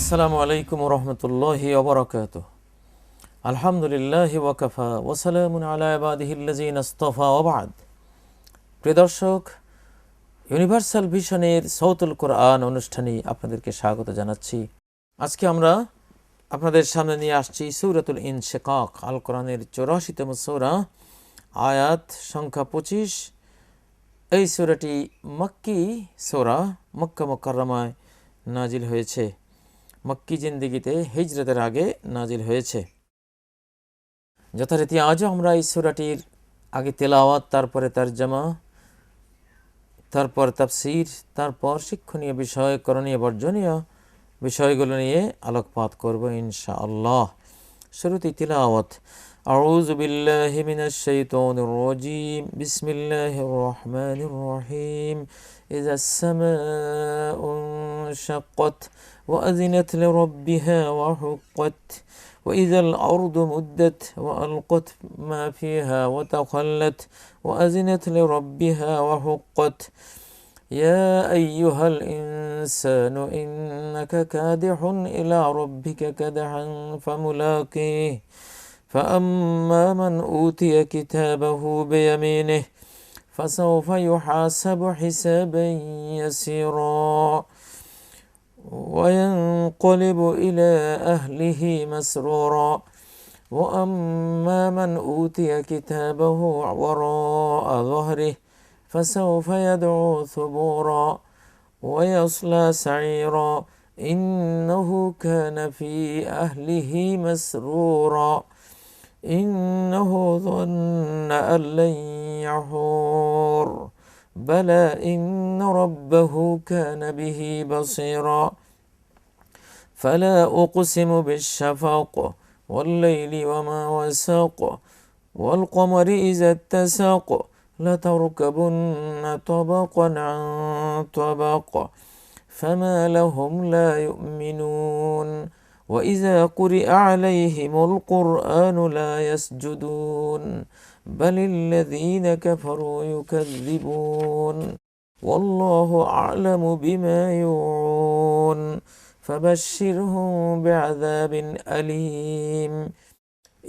আসসালামু আলাইকুম রহমতুল্লাহি ওবরাকাতুহ। আলহামদুলিল্লাহি ওয়াকাফা ওয়াসালামুন আলা ইবাদিহিল্লাযিনা ইসতাফা ওয়া বা'দ। প্রিয় দর্শক, ইউনিভার্সাল ভিশনের সৌতুল কোরআন অনুষ্ঠানে আপনাদেরকে স্বাগত জানাচ্ছি। আজকে আমরা আপনাদের সামনে নিয়ে আসছি সূরাতুল ইনশিকাক, আল কোরআনের 84তম সূরা, আয়াত সংখ্যা 25। এই সূরাটি মক্কি সূরা, মক্কা মুকাররমায় নাজিল হয়েছে। মক্কি জিন্দেগিতে হিজরতের আগে নাজিল হয়েছে। যথারীতি আজও আমরা এই সূরাটির আগে তেলাওয়াত, তারপরে তরজমা, তারপর তাফসীর, তারপর শিক্ষণীয় বিষয়, করণীয় বর্জনীয় বিষয়গুলো নিয়ে আলোকপাত করব ইনশাআল্লাহ। শুরুতেই তিলাওয়াত। আউযু বিল্লাহি মিনাশ শাইতানির রাজীম। বিসমিল্লাহির রহমানির রহিম। ইযাস সামাউ ইনশাক্কাত ওয়া আযিনাত লিরাব্বিহা ওয়া হুক্কাত وإذا الأرض مدت وألقت ما فيها وتخلت وأذنت لربها وحقت يا أيها الإنسان إنك كادح إلى ربك كدحا فملاقيه فأما من أوتي كتابه بيمينه فسوف يحاسب حسابا يسيرا وينقلب إلى أهله مسرورا وأما من أوتي كتابه وراء ظهره فسوف يدعو ثبورا ويصلى سعيرا إنه كان في أهله مسرورا إنه ظن أن لن يحور بلى إن ربه كان به بصيرا فلا أقسم بالشفق والليل وما وسق والقمر إذا اتسق لتركبن طبقا عن طبق فما لهم لا يؤمنون وإذا قرئ عليهم القرآن لا يسجدون بل الذين كفروا يكذبون والله أعلم بما يوعون فبشرهم بعذاب أليم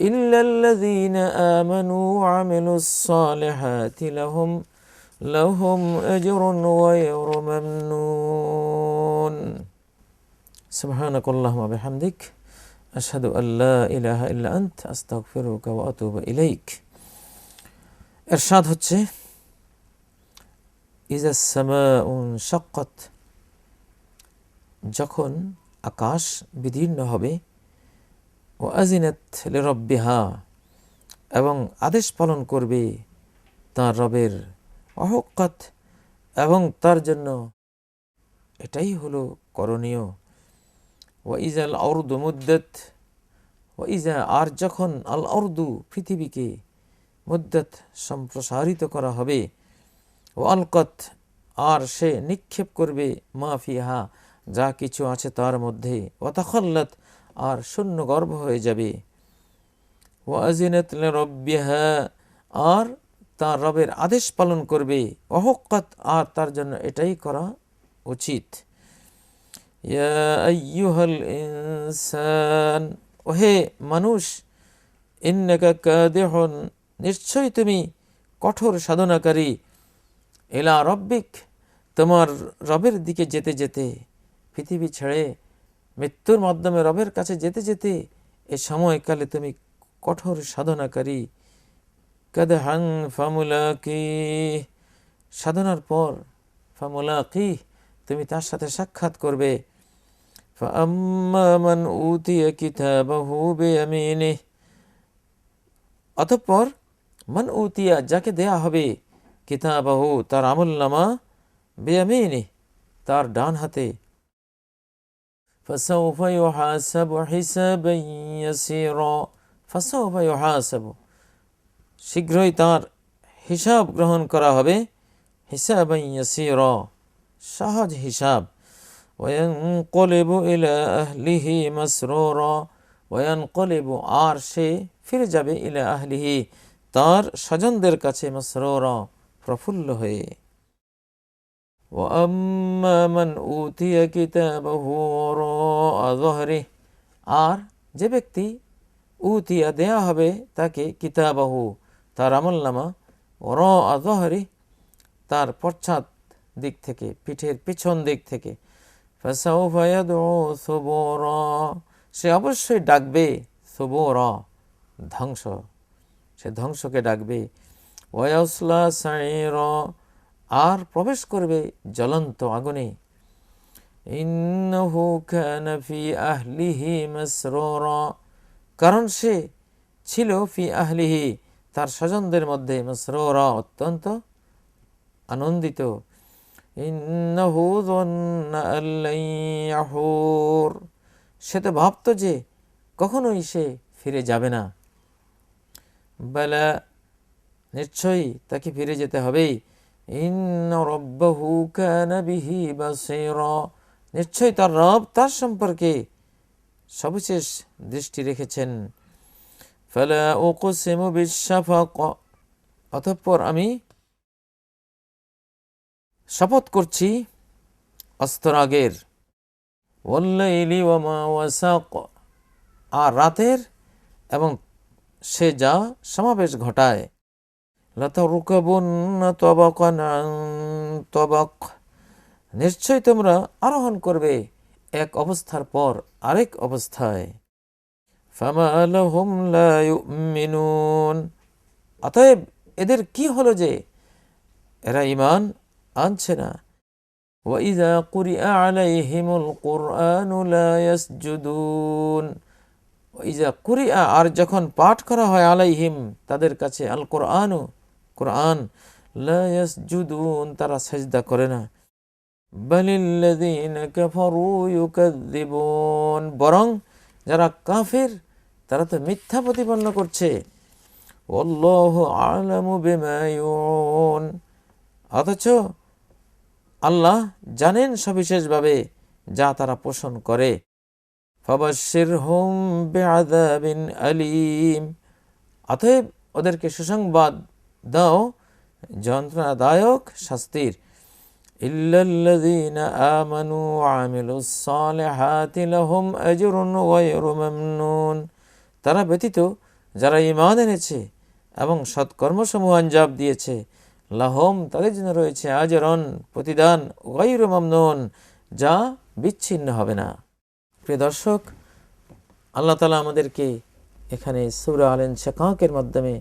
إلا الذين آمنوا وعملوا الصالحات لهم أجر غير ممنون سبحانك اللهم وبحمدك أشهد أن لا إله إلا أنت أستغفرك وأتوب إليك। ইরশাদ হচ্ছে, ইযাস সামাউ ইনশাক্কাত, যখন আকাশ বিদীর্ণ হবে, ওয়া আযিনাত লিরাব্বিহা, এবং আদেশ পালন করবে তার রবের, ওয়া হুক্কাত, এবং তার জন্য এটাই হলো করণীয়, ওয়া ইযাল আরদু মুদ্দাত, ওয়া ইযা, আর যখন, আল আরদু, পৃথিবীকে, মুদ্দাত, সম্প্রসারিত করা হবে, ও আলকত, আর সে নিক্ষেপ করবে, মা ফিহা, যা কিছু আছে তার মধ্যে, ও তাখাল্লাত, আর শূন্য গর্ভ হয়ে যাবে, ও আযিনাত লিরাব্বিহা, আর তার রবের আদেশ পালন করবে, ও হুক্কাত, আর তার জন্য এটাই করা উচিত। ইয়া আইয়ুহাল ইনসান, ওহে মানুষ, ইন্নাকা কাদিহুন, নিশ্চয় তুমি কঠোর সাধনাকারী, ইলা রব্বিক, তোমার রবের দিকে যেতে যেতে, পৃথিবী ছেড়ে মৃত্যুর মাধ্যমে রবের কাছে যেতে যেতে এ সময়কালে তুমি কঠোর সাধনাকারী। কাদহান ফামুলাকি, সাধনার পর, ফামুলাকি, তুমি তার সাথে সাক্ষাৎ করবে। ফাআম্মা মান উতিয়া কিতাবাহু বিয়ামিনিহি, অতঃপর মান উতিয়া, যাকে দেয়া হবে, কিতাবাহু, তার আমলনামা, বিয়ামিনিহি, তার ডান হাতে, ফাসাউফা ইউহাসাবু হিসাবান ইয়াসীরা, ফাসাউফা ইউহাসাবু, শীঘ্রই তার হিসাব গ্রহণ করা হবে, হিসাবান ইয়াসীরা, সহজ হিসাব, ওয়ায়ানকলিবু ইলা আহলিহি মাসরুরা, ওয়ায়ানকলিবু, আর সে ফিরে যাবে, ইলা আহলিহি, তার স্বজনদের কাছে, মাসরুরা, প্রফুল্ল হয়ে, وأما من أوتي كتابه وراء ظهره আর যে ব্যক্তি উতিয়া দেয়া হবে তাকে কিতাবাহু তার আমলনামা ওয়ারাআ যহরি তার পশ্চাৎ দিক থেকে পিঠের পিছন দিক থেকে ফাসাউফা ইয়াদউ সুবুরা সে অবশ্যই ডাকবে সুবুরা ধ্বংস সে ধ্বংসকে ডাকবে ওয়ায়াসলা সাইরা আর প্রবেশ করবে জ্বলন্ত আগুনে ইন্নাহু কানা ফি আহলিহি মাসরুরা কারণ সে ছিল ফি আহলিহি তার স্বজনদের মধ্যে মাসরুরা অত্যন্ত আনন্দিত ইন্নাহু যান্না আল্লান ইয়াহুর সে তো ভাবত যে কখনোই সে ফিরে যাবে না বালা নিশ্চয়ই তাকে ফিরে যেতে হবে ইন্না রাব্বাহু কানা বিহি বাসীরা নিশ্চয়ই তার রব তার সম্পর্কে সবিশেষ দৃষ্টি রেখেছেন ফালা উকসিমু বিশ-শাফাক অতঃপর আমি শপথ করছি অস্তরাগের ওয়াল্লাইলি ওয়া মা ওয়াসাক আর রাতের এবং সে যা সমাবেশ ঘটায় লাতারকাবুন্না তাবাকান আন তাবাক নিশ্চয় তোমরা আরোহণ করবে এক অবস্থার পর আরেক অবস্থায় ফামা লাহুম লা ইউমিনুন অতএব এদের কি হলো যে এরা ঈমান আনছে না ওয়া ইযা কুরিআ আলাইহিমুল কুরআনু লা ইয়াসজুদুন ওয়া ইযা কুরিআ আর যখন পাঠ করা হয় আলাইহিম তাদের কাছে আল কুরআনু কুরআন লা ইয়াসজুদুন তারা সিজদা করে না বালিল্লাযীনা কাফারু ইউকাযযিবুন বরং যারা কাফির তারা তো মিথ্যা প্রতিপন্ন করছে ওয়াল্লাহু আ'লামু বিমা ইউন অথচ আল্লাহ জানেন সবিশেষভাবে যা তারা পোষণ করে ফাবাশশিরহুম বিআযাবিন আলীম অতএব ওদেরকে সুসংবাদ দাও যন্ত্রণাদায়ক শাস্তির ইল্লাল্লাযীনা আমানু ওয়া আমিলুস সালিহাতি লাহুম আজরুন গায়রু মামনুন তারা ব্যতীত যারা ঈমান এনেছে এবং সৎকর্মসমূহ আঞ্জাম দিয়েছে লাহুম তাদের জন্য রয়েছে আজরন প্রতিদান গায়রু মামনুন যা বিচ্ছিন্ন হবে না প্রিয় দর্শক আল্লাহ তাআলা আমাদেরকে এখানে সূরা আল ইনশিকাকের মাধ্যমে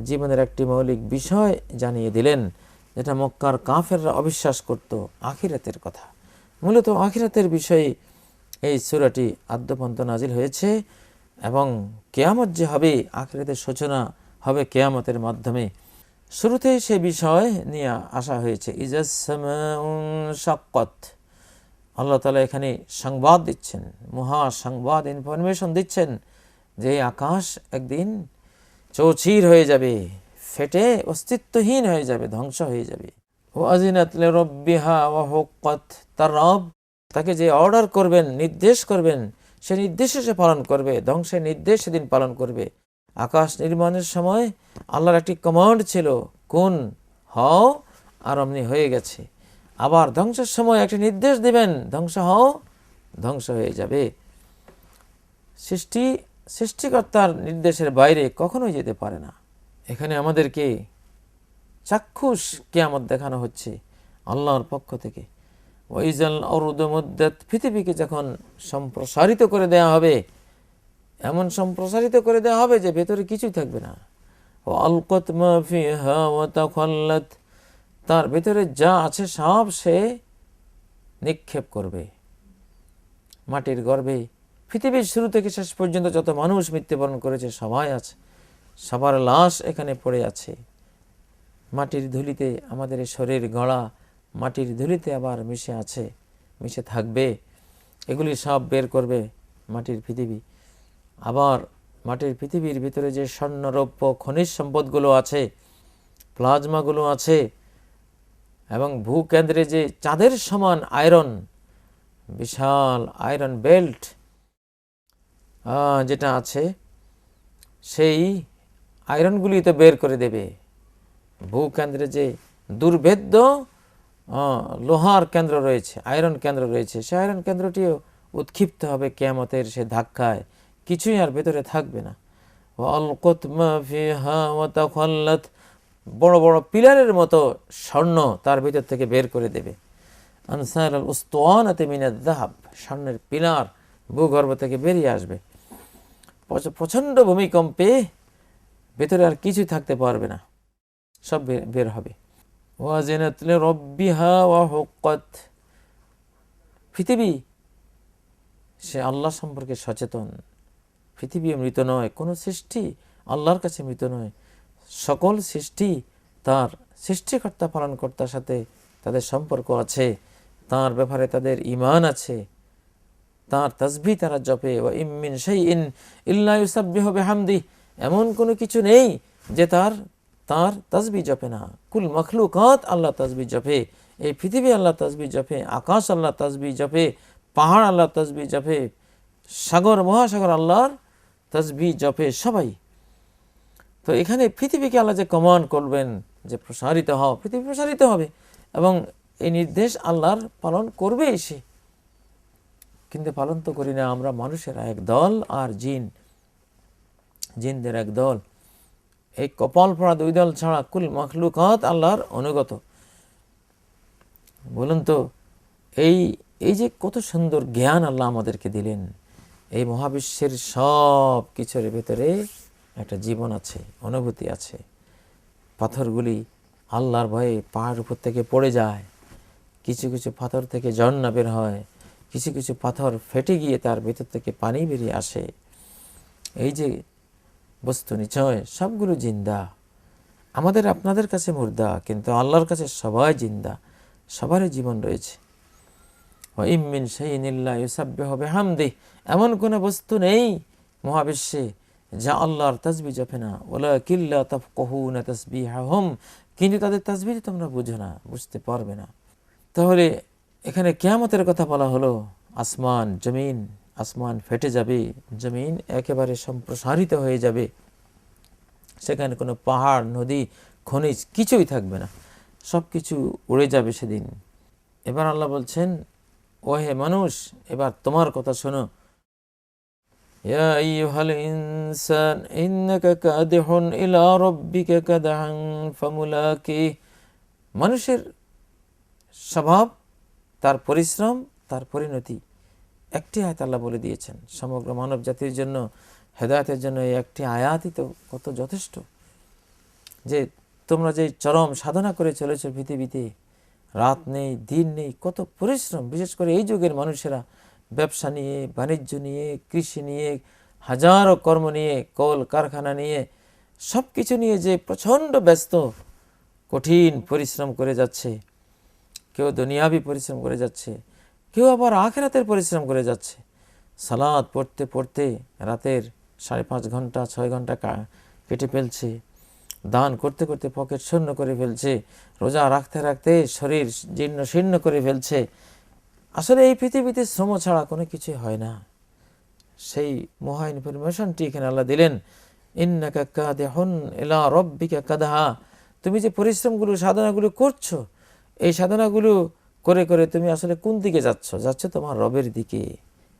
জীবনের একটি মৌলিক বিষয় জানিয়ে দিলেন যেটা মক্কার কাফেররা অবিশ্বাস করত আখিরাতের কথা মূলত আখিরাতের বিষয়ে এই সূরাটি আদ্যপন্ত নাজিল হয়েছে এবং কিয়ামত যে হবে আখিরাতের সূচনা হবে কিয়ামতের মাধ্যমে শুরুতেই সে বিষয় নিয়ে আসা হয়েছে ইজাস সামাউন শাক্কাত আল্লাহ তাআলা এখানে সংবাদ দিচ্ছেন মহা সংবাদ ইনফরমেশন দিচ্ছেন যে আকাশ একদিন চৌচির হয়ে যাবে ফেটে অস্তিত্বহীন হয়ে যাবে ধ্বংস হয়ে যাবে ওয়া আযিনাত লিরাব্বিহা ওয়া হুক্কাত তার রব তাকে যে অর্ডার করবেন নির্দেশ করবেন সে নির্দেশে সে পালন করবে ধ্বংসের নির্দেশ সেদিন পালন করবে আকাশ নির্মাণের সময় আল্লাহর একটি কমান্ড ছিল কোন হও আর অমনি হয়ে গেছে আবার ধ্বংসের সময় একটি নির্দেশ দিবেন ধ্বংস হও ধ্বংস হয়ে যাবে সৃষ্টিকর্তার নির্দেশের বাইরে কখনোই যেতে পারে না এখানে আমাদেরকে চাক্ষুষ কিয়ামত দেখানো হচ্ছে আল্লাহর পক্ষ থেকে ওয়াইজাল আরদু মুদ্দাত পৃথিবীকে যখন সম্প্রসারিত করে দেয়া হবে এমন সম্প্রসারিত করে দেয়া হবে যে ভেতরে কিছুই থাকবে না ওয়া আলকাত মা ফিহা ওয়া তাখাল্লাত তার ভেতরে যা আছে সব সে নিক্ষেপ করবে মাটির গর্ভে পৃথিবীর শুরু থেকে শেষ পর্যন্ত যত মানুষ মৃত্যুবরণ করেছে সবাই আছে সবার লাশ এখানে পড়ে আছে মাটির ধুলিতে আমাদের শরীর গড়া মাটির ধুলিতে আবার মিশে আছে মিশে থাকবে এগুলি সব বের করবে মাটির পৃথিবী আবার মাটির পৃথিবীর ভিতরে যে স্বর্ণ রৌপ্য খনিজ সম্পদগুলো আছে প্লাজমাগুলো আছে এবং ভূকেন্দ্রে যে চাঁদের সমান আয়রন বিশাল আয়রন বেল্ট যেটা আছে সেই আয়রনগুলি তো বের করে দেবে ভূকেন্দ্রে যে দুর্ভেদ্য লোহার কেন্দ্র রয়েছে, আয়রন কেন্দ্র রয়েছে, সে আয়রন কেন্দ্রটিও উৎক্ষিপ্ত হবে কিয়ামতের সে ধাক্কায়, কিছুই আর ভেতরে থাকবে না। ওয়ালকাত মা ফিহা ওয়া তাখাল্লাত, বড় বড় পিলারের মতো স্বর্ণ তার ভিতর থেকে বের করে দেবে। আনসার আল উস্তুয়ানাতি মিনাদ যাহাব, স্বর্ণের পিলার ভূগর্ভ থেকে বেরিয়ে আসবে। প্রচণ্ড ভূমিকম্পে ভেতরে আর কিছুই থাকতে পারবে না, সব বের হবে। ওয়াজিনাত লিরাব্বিহা ওয়া হুক্কাত, পৃথিবী সে আল্লাহ সম্পর্কে সচেতন। পৃথিবী মৃত নয়, কোনো সৃষ্টি আল্লাহর কাছে মৃত নয়। সকল সৃষ্টি তার সৃষ্টিকর্তা পালনকর্তার সাথে তাদের সম্পর্ক আছে, তার ব্যাপারে তাদের ঈমান আছে, তার তাসবিহ তারা জপে। ওয়া ইম মিন শাইইন ইল্লা ইউসাব্বিহু বিহামদিহি, এমন কোনো কিছু নেই যে তার তাসবিহ জপে না। কুল মখলুকাত আল্লাহ তাসবিহ জপে, এই পৃথিবী আল্লাহ তাসবিহ জপে, আকাশ আল্লাহ তাসবিহ জপে, পাহাড় আল্লাহ তাসবিহ জপে, সাগর মহাসাগর আল্লাহর তাসবিহ জপে সবাই। তো এখানে পৃথিবীকে আল্লাহ যে কমান্ড করবেন যে প্রসারিত হও, পৃথিবী প্রসারিত হবে এবং এই নির্দেশ আল্লাহর পালন করবে এসে। কিন্তু পালন তো করি না আমরা, মানুষেরা এক দল আর জিনদের এক দল। এই কপাল পড়া দুই দল ছাড়া কুল মখলুকাত আল্লাহর অনুগত। বলুন তো এই যে কত সুন্দর জ্ঞান আল্লাহ আমাদেরকে দিলেন। এই মহাবিশ্বের সব কিছুর ভেতরে একটা জীবন আছে, অনুভূতি আছে। পাথরগুলি আল্লাহর ভয়ে পাহাড়ের উপর থেকে পড়ে যায়, কিছু কিছু পাথর থেকে ঝর্ণা বের হয়, কিছু কিছু পাথর ফেটে গিয়ে তার ভেতর থেকে পানি বেরিয়ে আসে। এই যে বস্তু নিচয় সবগুলো জিন্দা, আমাদের আপনাদের কাছে মুর্দা, কিন্তু আল্লাহর কাছে সবাই জিন্দা, সবারই জীবন রয়েছে। ওয়া ইম মিন শাইইন ইল্লা ইউসাব্বিহু বিহামদিহি, এমন কোনো বস্তু নেই মহাবিশ্বে যা আল্লাহর তাসবিহ জপে না। ওয়ালাকিন লা তাফকাহুনা তাসবিহাহুম, কিন্তু তাদের তাসবিহ তোমরা বুঝো না, বুঝতে পারবে না। তাহলে এখানে কিয়ামতের কথা বলা হলো। আসমান জমিন, আসমান ফেটে যাবে, জমিন একেবারে সম্প্রসারিত হয়ে যাবে, সেখানে কোনো পাহাড় নদী খনিজ কিছুই থাকবে না, সব কিছু উড়ে যাবে সেদিন। এবার আল্লাহ বলছেন, ওহে মানুষ, এবার তোমার কথা শোনো। ইয়া আইয়ুহাল ইনসান ইন্নাকা কাদিহুন ইলা রাব্বিকা কাদহান ফামুলাকিহ, মানুষের স্বভাব, তার পরিশ্রম, তার পরিণতি। একটি আয়াত আল্লাহ বলে দিয়েছেন সমগ্র মানব জাতির জন্য, হেদায়েতের জন্য। এই একটি আয়াতই তো কত যথেষ্ট, যে তোমরা যে চরম সাধনা করে চলেছো পৃথিবীতে, রাত নেই দিন নেই, কত পরিশ্রম। বিশেষ করে এই যুগের মানুষেরা ব্যবসা নিয়ে, বাণিজ্য নিয়ে, কৃষি নিয়ে, হাজারো কর্ম নিয়ে, কল কারখানা নিয়ে, সব কিছু নিয়ে যে প্রচণ্ড ব্যস্ত, কঠিন পরিশ্রম করে যাচ্ছে। কেউ দুনিয়াবি পরিশ্রম করে যাচ্ছে, কেউ আবার আখিরাতের পরিশ্রম করে যাচ্ছে। সালাত পড়তে পড়তে রাতের 5.5 ঘন্টা 6 ঘন্টা কেটে ফেলছে, দান করতে করতে পকেট শূন্য করে ফেলছে, রোজা রাখতে রাখতে শরীর জীর্ণ শীর্ণ করে ফেলছে। আসলে এই পৃথিবীতে শ্রম ছাড়া কোনো কিছু হয় না। সেই মহা ইনফরমেশনটি এখানে আল্লাহ দিলেন, ইন্নাকা কাদিহুন ইলা রাব্বিকা কাদহা, তুমি যে পরিশ্রমগুলো সাধনাগুলো করছো, এই সাধনাগুলো করে করে তুমি আসলে কোন দিকে যাচ্ছ? যাচ্ছ তোমার রবের দিকে।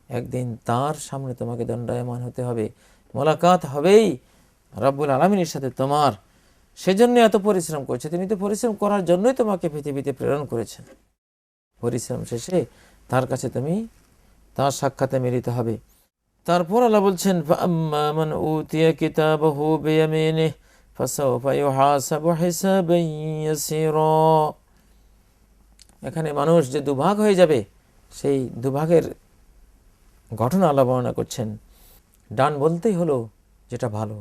একদিন তার সামনে তোমাকে দণ্ডায়মান হতে হবে, মোলাকাত হবেই রব্বুল আলামিনের সাথে তোমার। সেজন্য এত পরিশ্রম করছে। তিনি তো পরিশ্রম করার জন্যই তোমাকে পৃথিবীতে প্রেরণ করেছেন। পরিশ্রম শেষে তার কাছে তুমি তার সাক্ষাতে মিলিত হবে। তারপর আল্লাহ বলছেন, ফাআম্মা মান উতিয়া কিতাবাহু বিয়ামিনিহি ফাসাওফা ইউহাসাবু হিসাবান ইয়াসীরা। এখানে মানুষ যে দুভাগ হয়ে যাবে, সেই দুভাগের ঘটনা আল্লাহ বর্ণনা করছেন। ডান বলতেই হলো যেটা ভালো,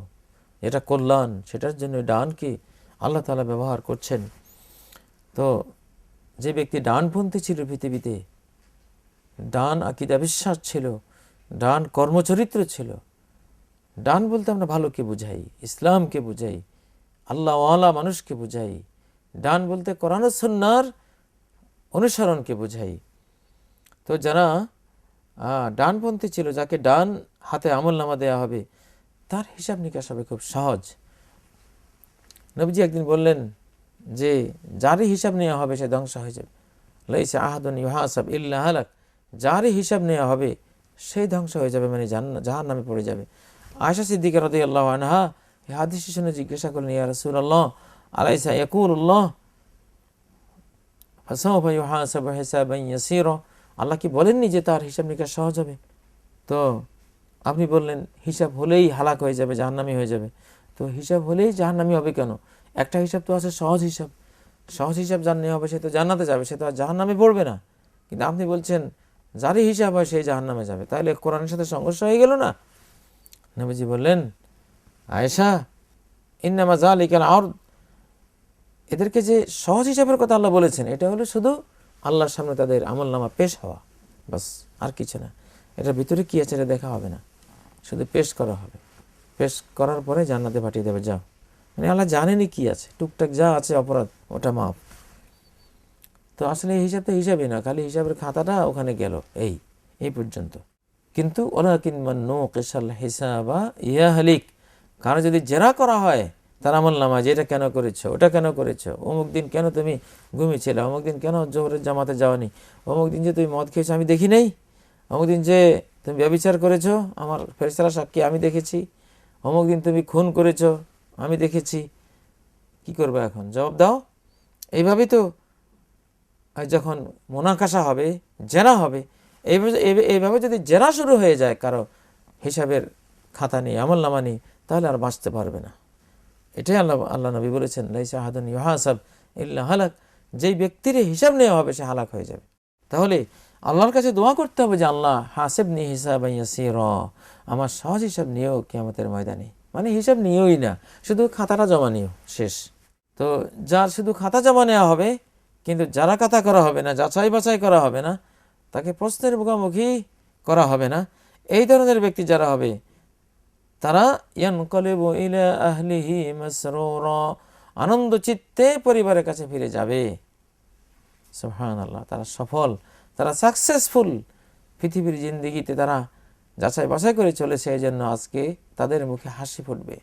যেটা কল্যাণ, সেটার জন্য ডানকে আল্লাহ তাআলা ব্যবহার করছেন। তো যে ব্যক্তি ডানপন্থী ছিল পৃথিবীতে, ডান আকীদা বিশ্বাস ছিল, ডান কর্মচরিত্র ছিল। ডান বলতে আমরা ভালোকে বুঝাই, ইসলামকে বুঝাই, আল্লাহওয়ালা মানুষকে বুঝাই। ডান বলতে কোরআন ও সুন্নাহর অনুসরণকে বুঝাই। তো যারা ডানপন্থী ছিল, যাকে ডান হাতে আমলনামা দেওয়া হবে, তার হিসাব নিকাশ হবে খুব সহজ। নবীজি একদিন বললেন যে যারই হিসাব নেওয়া হবে সে ধ্বংস হয়ে যাবে। লাইসা আহাদুন ইউহাসাব ইল্লা হালাক, যারই হিসাব নেওয়া হবে সেই ধ্বংস হয়ে যাবে, মানে জাহান্নামে পড়ে যাবে। আয়েশা সিদ্দিকা রাদিয়াল্লাহু আনহা এই হাদিসটি শুনে জিজ্ঞাসা করলেন, ইয়া রাসূলুল্লাহ আলাইসা ইয়াকুলুল্লাহ ফাসাওফা ইউহাসাবু হিসাবান ইয়াসীরা, আল্লাহ কি বলেননি যে তার হিসাব নিকাশ সহজ হবে? তো আপনি বললেন হিসাব হলেই হালাক হয়ে যাবে, জাহান্নামী হয়ে যাবে। তো হিসাব হলেই জাহান্নামী হবে কেন? একটা হিসাব তো আছে সহজ হিসাব। সহজ হিসাব যার নেওয়া হবে সে তো জান্নাতে যাবে, সে তো আর জাহান্নামে পড়বে না। কিন্তু আপনি বলছেন যারই হিসাব হয় সেই জাহান্নামে যাবে, তাহলে কোরআনের সাথে সংঘর্ষ হয়ে গেল না? নবীজি বললেন, আয়েশা ইন্নামা যালিকাল আরদ, এদেরকে যে সহজ হিসাবের কথা আল্লাহ বলেছেন এটা হলো শুধু আল্লাহর সামনে তাদের আমলনামা পেশ হওয়া, বাস, আর কিছু না। এটার ভিতরে কি আছে এটা দেখা হবে না, শুধু পেশ করা হবে। পেশ করার পরে জান্নাতে পাঠিয়ে দেবে, যাও। মানে আল্লাহ জানেনই কি আছে, টুকটাক যা আছে অপরাধ ওটা মাফ। তো আসলে এই হিসাব তো হিসাবই না, খালি হিসাবের খাতাটা ওখানে গেল, এই পর্যন্ত। কিন্তু ওয়ালাকিন মান নুকিশাল হিসাবা ইয়াহলিক, কারণ যদি জেরা করা হয় তার আমলনামা যে এটা কেন করেছো, ওটা কেন করেছো, অমুক দিন কেন তুমি ঘুমিয়েছিলে, অমুক দিন কেন জোহরের জামাতে যাওনি, অমুক দিন যে তুমি মদ খেয়েছো আমি দেখি নাই, অমুক দিন যে তুমি ব্যভিচার করেছো আমার ফেরেশতারা সাক্ষী আমি দেখেছি, অমুক দিন তুমি খুন করেছো আমি দেখেছি, কি করবে এখন? জবাব দাও। এইভাবেই তো যখন মোনাকাশা হবে, জেরা হবে, এইভাবে যদি জেরা শুরু হয়ে যায় কারো হিসাবের খাতা নেই, আমলনামা নেই, তাহলে আর বাঁচতে পারবে না। এটাই আল্লাহ নবী বলেছেন, লাইসা আহাদুন ইউহাসাব ইল্লা হালাক, যেই ব্যক্তির হিসাব নেওয়া হবে সে হালাক হয়ে যাবে। তাহলে আল্লাহর কাছে দোয়া করতে হবে যে আল্লাহ হাসিবনি হিসাবান ইয়াসীরা, আমার সহজ হিসাব নিও কিয়ামতের ময়দানে। মানে হিসাব নিওই না, শুধু খাতাটা জমা নিও, শেষ। তো যার শুধু খাতা জমা নেওয়া হবে কিন্তু যারা কাতা করা হবে না, যাচাই বাছাই করা হবে না, তাকে প্রশ্নের মুখোমুখি করা হবে না, এই ধরনের ব্যক্তি যারা হবে তারা ইয়ানকালিবু ইলা আহলিহি মাসরুরা, আনন্দ চিত্তে পরিবারের কাছে ফিরে যাবে। সুবহানাল্লাহ, তারা সফল, তারা সাকসেসফুল, পৃথিবীর জিন্দেগিতে তারা যাচাই বাছাই করে চলেছে, এই জন্য আজকে তাদের মুখে হাসি ফুটবে।